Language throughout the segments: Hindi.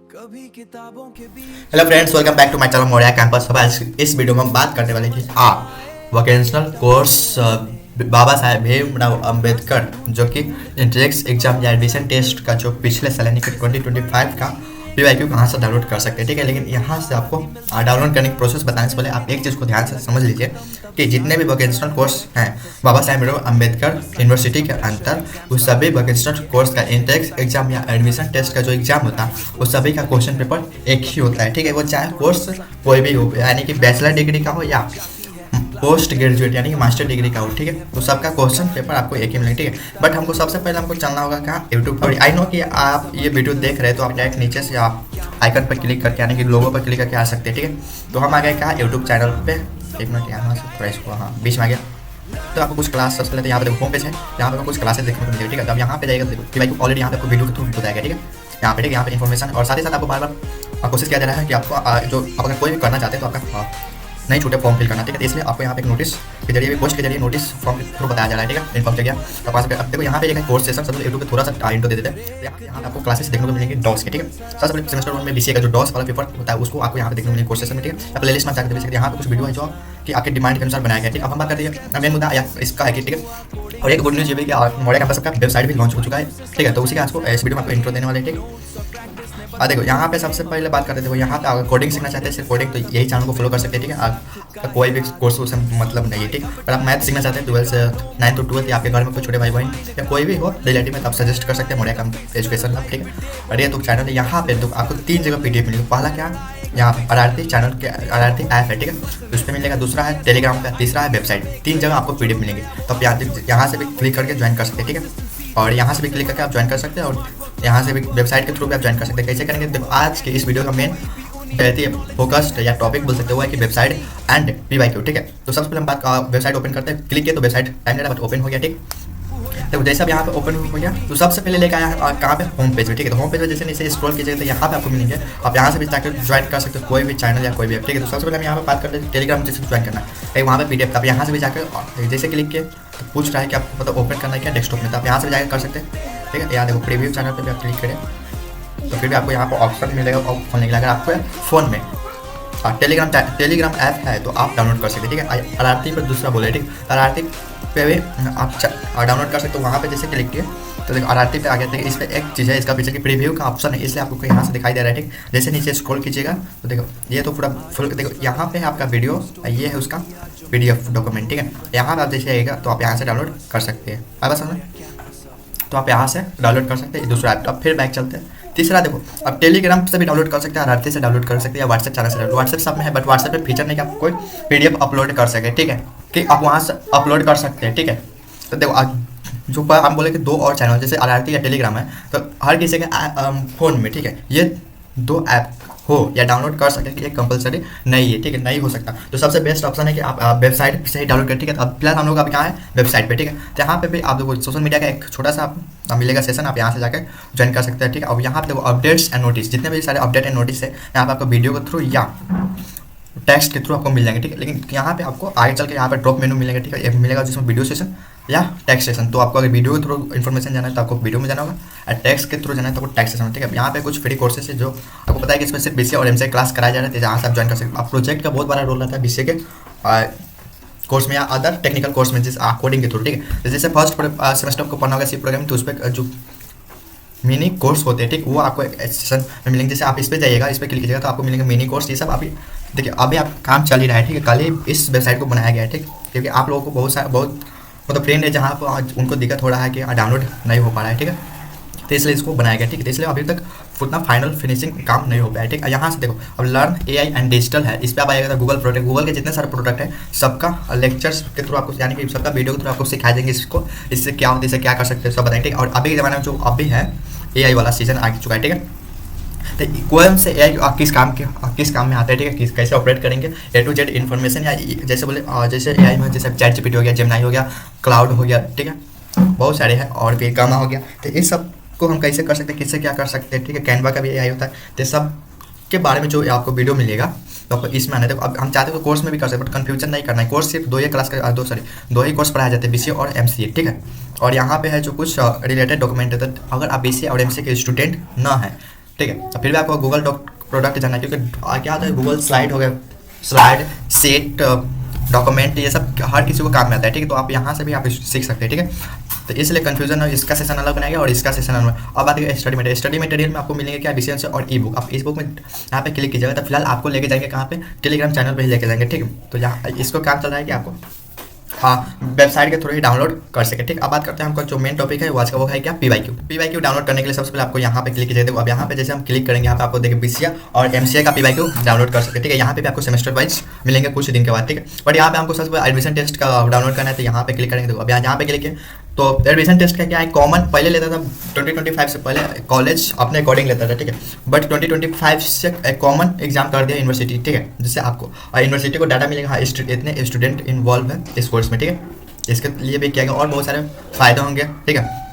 Hello friends, welcome back to my channel Moriya campus. अब आज इस वीडियो में हम बात करने वाले हैं आप वोकेशनल कोर्स बाबा साहेब भीमराव अंबेडकर जो कि इंट्रेंस एग्जाम या एडमिशन टेस्ट का जो पिछले साल यानी कि 2025 का पीवाईक्यू कहाँ से डाउनलोड कर सकते हैं, ठीक है। लेकिन यहाँ से आपको डाउनलोड करने की प्रोसेस बताने से पहले आप एक चीज़ को ध्यान से समझ लीजिए कि जितने भी वोकेशनल कोर्स हैं बाबा साहेब भीमराव अंबेडकर यूनिवर्सिटी के अंदर, उस सभी वोकेशनल कोर्स का इंट्रेंस एग्जाम या एडमिशन टेस्ट का जो एग्जाम होता है उस सभी का क्वेश्चन पेपर एक ही होता है, ठीक है। वो चाहे कोर्स कोई भी हो, यानी कि बैचलर डिग्री का हो या पोस्ट ग्रेजुएट यानी कि मास्टर डिग्री का हो, ठीक है। तो सबका क्वेश्चन पेपर आपको एक ही मिलेगा, ठीक है। बट हमको सबसे पहले हमको चलना होगा कहाँ, यूट्यूब पर। आई नो कि आप ये वीडियो देख रहे हैं तो आप डायरेक्ट नीचे से आप आइकन पर क्लिक करके यानी कि लोगो पर क्लिक करके आ सकते हैं, ठीक है। तो हम आ गए कहाँ, यूट्यूब चैनल पे। एक मिनट यहाँ से थोड़ा इसको हाँ बीच में आ गया। तो आपको कुछ क्लास सबसे पहले यहाँ पे होम पेज है, यहाँ पे कुछ क्लासेस देखने को मिलेगी, ठीक है। तो अब यहाँ पे जाएगा कि भाई ऑलरेडी यहाँ पे आपको वीडियो के थ्रू बताया, ठीक है। यहाँ पे ठीक है, यहाँ पे इन्फॉर्मेशन और साथ ही साथ आपको बार बार कोशिश किया जा रहा है कि आपको जो आप अगर कोई भी करना चाहते हैं तो आपका नहीं छूटे फॉर्म फिल करना, ठीक है। इसलिए आपको यहाँ पे एक नोटिस के जरिए पोस्ट के जरिए नोटिस फॉर्म के थ्रू बताया जा रहा है, ठीक है। इन्फॉर्म किया गया तो पास अब देखो यहाँ पे एक कोर्स सेशन सबसे यूट्यूब पे थोड़ा सा इंट्रो दे देते हैं। यहाँ पे आपको क्लासेस देखने को मिलेंगे डॉस के, ठीक है। सबसे पहले सेमेस्टर 1 में बीसीए का जो डॉस वाला पेपर होता है उसको आपको यहाँ पे देखने को मिलेगा कोर्स सेशन में, ठीक है। आप प्लेलिस्ट में जाकर देख सकते हैं, यहाँ पे कुछ वीडियो है जो कि आपके डिमांड के अनुसार बनाया गया, ठीक है। अब हम बात करते हैं मेन मुद्दा इसका है कि, ठीक है। और एक गुड न्यूज़ ये भी कि मोरिया कैंपस का वेबसाइट भी लॉन्च हो चुका है, ठीक है। तो उसी का आज को इस वीडियो में आपको इंट्रो देने वाले, ठीक है। देखो यहाँ पे सबसे पहले बात करते थे, यहाँ पे अगर कोडिंग सीखना चाहते हैं सिर्फ कोडिंग, तो यही चैनल को फॉलो कर सकते हैं, ठीक है। आपका कोई भी कोर्स उससे मतलब नहीं है, ठीक है। अगर आप मैथ सीखना चाहते हैं 12 से 9 to 12 या आपके घर में कोई छोटे भाई बहन या कोई भी हो रिलेटिव में, तो आप सजेस्ट कर सकते हैं मोरिया कैंपस एजुकेशन लैब, ठीक है। और ये तो चैनल है, यहाँ पे तो आपको 3 जगह पीडीएफ मिलेगी। पहला क्या, यहाँ पे आरआरटी चैनल के आरआरटी ऐप है, ठीक है, उस पर मिलेगा। दूसरा है टेलीग्राम का, तीसरा है वेबसाइट। 3 जगह आपको पीडीएफ मिलेंगे, तो आप यहाँ से भी क्लिक करके ज्वाइन कर सकते हैं, ठीक है। और यहाँ से भी क्लिक करके आप ज्वाइन कर सकते हैं और यहाँ से भी वेबसाइट के थ्रू भी आप ज्वाइन कर सकते हैं। कैसे करेंगे, देखो आज के इस वीडियो का मेन रहती है फोकस्ड या टॉपिक बोल सकते हो है कि वेबसाइट एंड पीवाईक्यू, ठीक है। तो सबसे पहले हम बात वेबसाइट ओपन करते हैं। क्लिक किया तो वेबसाइट टाइम ले रहा बट ओपन हो गया, ठीक। देखो जैसे अब यहाँ पे ओपन हो गया तो सबसे पहले लेकर आया है कहाँ पे, होम पेज में, ठीक है। तो होम पेज में जैसे नीचे स्क्रॉल कीजिएगा तो यहाँ पे आपको मिलेंगे, आप यहाँ से भी जाकर ज्वाइन कर सकते हो कोई भी चैनल या कोई भी, ठीक है। तो सबसे पहले हम यहाँ पे बात करते हैं टेलीग्राम जैसे ज्वाइन करना है, वहाँ पे पीडीएफ आप यहाँ से भी जाकर जैसे क्लिक किए तो पूछ रहा है कि आपको मतलब ओपन करना है क्या डेस्कटॉप में, तो आप यहाँ से भी जाकर कर सकते हैं, ठीक है। यहाँ देखो प्रीव्यू चैनल पर भी आप क्लिक करें तो फिर भी आपको यहाँ पर ऑप्शन मिलेगा, ऑप्शन निकलेगा अगर आपको फ़ोन में टेलीग्राम ऐप है तो आप डाउनलोड कर सकते हैं, ठीक है। आरआरटी पर दूसरा बोले, ठीक, आरआरटी पे भी आप डाउनलोड कर सकते हो। वहाँ पे जैसे क्लिक किए तो देखो आरआरटी पे आ गया, ठीक है। इस पर एक चीज़ है, इसका पीछे की प्रीव्यू का ऑप्शन है, इसलिए आपको यहाँ से दिखाई दे रहा है, ठीक। जैसे नीचे स्क्रॉल कीजिएगा तो देखो ये तो पूरा फुल, देखो यहाँ पे है आपका वीडियो, ये है उसका PDF डॉक्यूमेंट, ठीक है। यहाँ पर आप जैसे आएगा तो आप यहाँ से डाउनलोड कर सकते हैं, आप समझ, तो आप यहाँ से डाउनलोड कर सकते हैं दूसरा ऐप। अब फिर बैक चलते हैं। तीसरा देखो अब टेलीग्राम से भी डाउनलोड कर सकते हैं, आरआरटी से डाउनलोड कर सकते हैं या व्हाट्सएप चैनल से। व्हाट्सएप सब में है बट व्हाट्सएप पे फीचर नहीं कि आप कोई PDF अपलोड कर सके, ठीक है, कि आप वहाँ से अपलोड कर सकते हैं, ठीक है। तो देखो जो पर हम बोले कि 2 और चैनल जैसे आरआरटी या टेलीग्राम है तो हर किसी के फ़ोन में, ठीक है, ये 2 ऐप हो या डाउनलोड कर सकें कि ये कंपलसरी नहीं है, ठीक है, नहीं हो सकता। तो सबसे बेस्ट ऑप्शन है कि आप वेबसाइट से ही डाउनलोड करें, ठीक है। तो अब फिलहाल हम लोग अभी कहाँ है, वेबसाइट पे, ठीक है। तो यहाँ पे भी आप देखो सोशल मीडिया का एक छोटा सा मिलेगा सेशन, आप यहाँ से जाकर ज्वाइन कर सकते हैं, ठीक है। अब यहाँ पे देखो अपडेट्स एंड नोटिस, जितने भी सारे अपडेट एंड नोटिस है यहाँ पे आपको वीडियो के थ्रू या टेक्स्ट के थ्रू आपको मिल जाएंगे, ठीक है। लेकिन यहाँ पे आपको आगे चल के यहाँ पे ड्रॉप मेनू मिलेगा, ठीक है, एक मिलेगा जिसमें वीडियो सेशन या टेक्स्ट सेशन। तो आपको अगर वीडियो के थ्रू इन्फॉर्मेशन जाना है तो आपको वीडियो में जाना होगा और टेक्स्ट के थ्रू जाना है तो आपको टेक्स्ट सेशन, ठीक है। यहाँ पे कुछ फ्री कोर्सेज है जो आपको पता है कि इसमें सिर्फ BCA और MCA क्लास कराया जा रहा है, जहाँ से आप ज्वाइन कर सकते हैं। आप प्रोजेक्ट का बहुत बड़ा रोल रहता है BCA के कोर्स में या अदर टेक्निकल कोर्स में जिस कोडिंग के थ्रू, ठीक है। जैसे फर्स्ट सेमेस्टर को पढ़ना होगा C प्रोग्राम, तो उस पर जो मिनी कोर्स होते हैं, ठीक, वो आपको सेशन में मिलेंगे। जैसे आप इस पर जाइएगा, इस पर क्लिक कीजिएगा तो आपको मिलेंगे मिनी कोर्स। ये सब अभी देखिए अभी आप काम चल ही रहा है, ठीक है। कल ही इस वेबसाइट को बनाया गया है, ठीक, क्योंकि आप लोगों को बहुत मतलब फ्रेंड है जहाँ पर उनको दिक्कत हो रहा है कि डाउनलोड नहीं हो पा रहा है, ठीक है। तो इसलिए इसको बनाया गया, ठीक है। इसलिए अभी तक उतना फाइनल फिनिशिंग काम नहीं हो पाया, ठीक है। यहाँ से देखो अब लर्न AI एंड डिजिटल है, इस पर आप आएगा तो गूगल प्रोडक्ट, गूगल के जितने सारे प्रोडक्ट है सबका लेक्चर्स के थ्रू आपको यानी कि सबका वीडियो के थ्रू आपको सिखा देंगे इसको, इससे क्या होता है, इससे क्या कर सकते हैं सब बताएंगे, ठीक है। और अभी के ज़माने में जो अभी है AI वाला सीजन आ चुका है, ठीक है। तो कोई से AI किस काम में आता है, ठीक है, कैसे ऑपरेट करेंगे A to Z इन्फॉर्मेशन या जैसे बोले जैसे AI में जैसे ChatGPT हो गया, जेमिनी हो गया, क्लाउड हो गया, ठीक है, बहुत सारे हैं और भी गामा हो गया। तो इस सब को हम कैसे कर सकते हैं, किससे क्या कर सकते हैं, ठीक है। कैनवा का भी AI होता है, तो सब के बारे में जो आपको वीडियो मिलेगा तो आपको इसमें आना है। देखो अब हम चाहते हैं तो कोर्स में भी कर सकते हैं बट कन्फ्यूजन नहीं करना है। कोर्स सिर्फ 2 ही क्लास का 2 ही कोर्स पढ़ाए जाते हैं, BCA और MCA, ठीक है। और यहाँ पे है जो कुछ रिलेटेड डॉक्यूमेंट है, तो अगर आप BCA और MCA के स्टूडेंट ना है ठीक है। तो फिर भी आपको गूगल प्रोडक्ट जानना है, क्योंकि क्या होता है गूगल स्लाइड हो गया, स्लाइड सेट डॉक्यूमेंट, ये सब हर किसी को काम में आता है, ठीक है। तो आप यहाँ से भी आप सीख सकते हैं, ठीक है। तो इसलिए कन्फ्यूजन है, इसका सेशन अलग बनाएगा और इसका सेशन अलग। अब बात करें स्टडी मटेरियल में आपको मिलेंगे क्या, विषय और ई बुक। आप इस बुक में यहाँ पे क्लिक कीजिएगा तो फिलहाल आपको लेके जाएंगे कहाँ पे, टेलीग्राम चैनल पे ही लेके जाएंगे, ठीक है। तो यहाँ इसको काम चल रहा है कि आपको वेबसाइट के थ्रू ही डाउनलोड कर सके, ठीक। अब बात करते हैं हमको जो मेन टॉपिक है वो आज का वो है क्या, पीवाईक्यू डाउनलोड करने के लिए सबसे पहले आपको यहाँ पे क्लिक कीजिए। देखो अब यहाँ पे जैसे हम क्लिक करेंगे यहाँ पे आपको देखिए बीसीए और एमसीए का पीवाईक्यू डाउनलोड कर सकते हैं, ठीक है। यहाँ पे भी आपको सेमेस्टर वाइज मिलेंगे कुछ दिन के बाद, ठीक है। बट यहाँ पे हमको सबसे पहले एडमिशन टेस्ट का डाउनलोड करना है, तो यहाँ पे क्लिक करेंगे। देखो अब यहाँ पे क्लिक किया तो एडमिशन टेस्ट का क्या है, कॉमन पहले लेता था 2025 से पहले कॉलेज अपने अकॉर्डिंग लेता था, ठीक है। बट 2025 से कॉमन एग्जाम कर दिया यूनिवर्सिटी, ठीक है, जिससे आपको और यूनिवर्सिटी को डाटा मिलेगा, हाँ इतने स्टूडेंट इन्वॉल्व है इस कोर्स में, ठीक है। इसके लिए भी किया गया और बहुत सारे फायदे होंगे, ठीक है।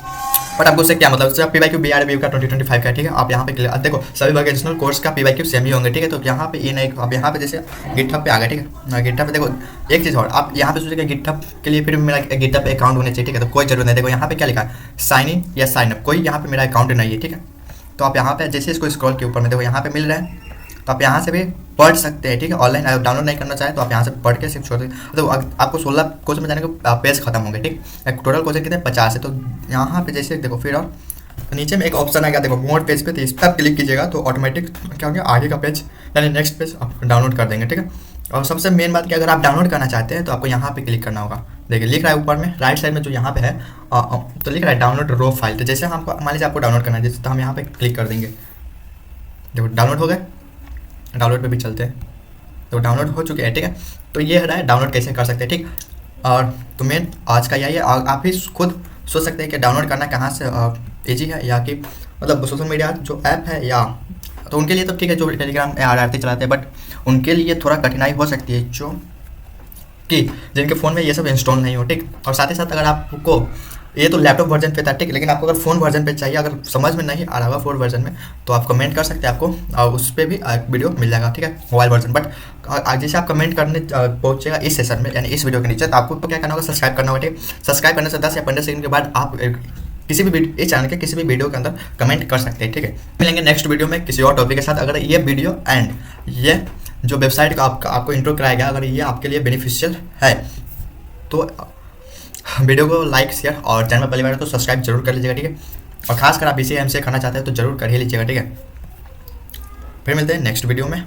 बट आपको उससे क्या मतलब, उससे पीवाईक्यू बीआरबी का 2025 का, ठीक है। आप यहाँ पे क्लिक देखो सभी वोकेशनल कोर्स का पीवाईक्यू सेम ही होंगे, ठीक है। तो यहाँ पे ये नहीं, आप यहाँ पे जैसे गिटहब पे आ गए, ठीक है। गिटहब पे देखो एक चीज़ और, आप यहाँ पे सोचिए गिटहब के लिए फिर मेरा गिटहब पे अकाउंट होना चाहिए, ठीक है। तो कोई जरूरत नहीं, देखो यहाँ पे क्या लिखा है, साइन इन या साइन अप, कोई यहाँ पे मेरा अकाउंट नहीं है, ठीक है। तो आप यहाँ पे जैसे इसको स्क्रॉल के ऊपर में देखो यहाँ पे मिल रहा है, तो आप यहाँ से भी पढ़ सकते हैं, ठीक है। ऑनलाइन अगर डाउनलोड नहीं करना चाहे तो आप यहाँ से पढ़ के सिर्फ छोड़ दें। तो आपको 16 कोर्स में जाने के पेज खत्म होंगे, ठीक। टोटल कोर्स कितने 50 है। तो यहाँ पे जैसे देखो फिर और तो नीचे में एक ऑप्शन आ गया देखो मोर पेज पे, तो इस पर आप क्लिक कीजिएगा तो ऑटोमेटिक क्या होगा आगे का पेज यानी नेक्स्ट पेज आप डाउनलोड कर देंगे, ठीक है। और सबसे मेन बात कि अगर आप डाउनलोड करना चाहते हैं तो आपको यहाँ पे क्लिक करना होगा। देखिए लिख रहा है ऊपर में राइट साइड में जो यहाँ पे है तो लिख रहा है डाउनलोड रो फाइल। तो जैसे हमको मान लीजिए आपको डाउनलोड करना है जैसे, तो हम यहाँ पे क्लिक कर देंगे। देखो डाउनलोड हो गए, डाउनलोड पे भी चलते हैं, तो डाउनलोड हो चुके हैं, ठीक है। तो ये है डाउनलोड कैसे कर सकते हैं, ठीक। और तो मेन आज का यही है, आप ही खुद सोच सकते हैं कि डाउनलोड करना कहाँ से ईजी है, या कि मतलब सोशल मीडिया जो ऐप है या तो उनके लिए तो ठीक है जो टेलीग्राम आरआरटी चलाते हैं, बट उनके लिए थोड़ा कठिनाई हो सकती है जो कि जिनके फ़ोन में ये सब इंस्टॉल नहीं हो, ठीक। और साथ ही साथ अगर आपको ये तो लैपटॉप वर्जन पे था, ठीक, लेकिन आपको अगर फ़ोन वर्जन पे चाहिए, अगर समझ में नहीं आ रहा होगा फोन वर्जन में, तो आप कमेंट कर सकते हैं, आपको और उस पर भी वीडियो मिल जाएगा, ठीक है, मोबाइल वर्जन। बट जैसे आप कमेंट करने पहुंचेगा इस सेशन में यानी इस वीडियो के नीचे, तो आपको क्या करना होगा, सब्सक्राइब करना होगा, ठीक। सब्सक्राइब करने से 10 या 15 सेकंड के बाद आप किसी भी इस चैनल के किसी भी वीडियो के अंदर कमेंट कर सकते हैं, ठीक है। मिलेंगे नेक्स्ट वीडियो में किसी और टॉपिक के साथ। अगर ये वीडियो एंड ये जो वेबसाइट का आपको इंट्रो कराया गया, अगर ये आपके लिए बेनिफिशियल है तो वीडियो को लाइक शेयर और चैनल पर पहली बार तो सब्सक्राइब जरूर कर लीजिएगा, ठीक है। और खासकर आप इसे हमसे खाना चाहते हैं तो जरूर कर ही लीजिएगा, ठीक है। फिर मिलते हैं नेक्स्ट वीडियो में।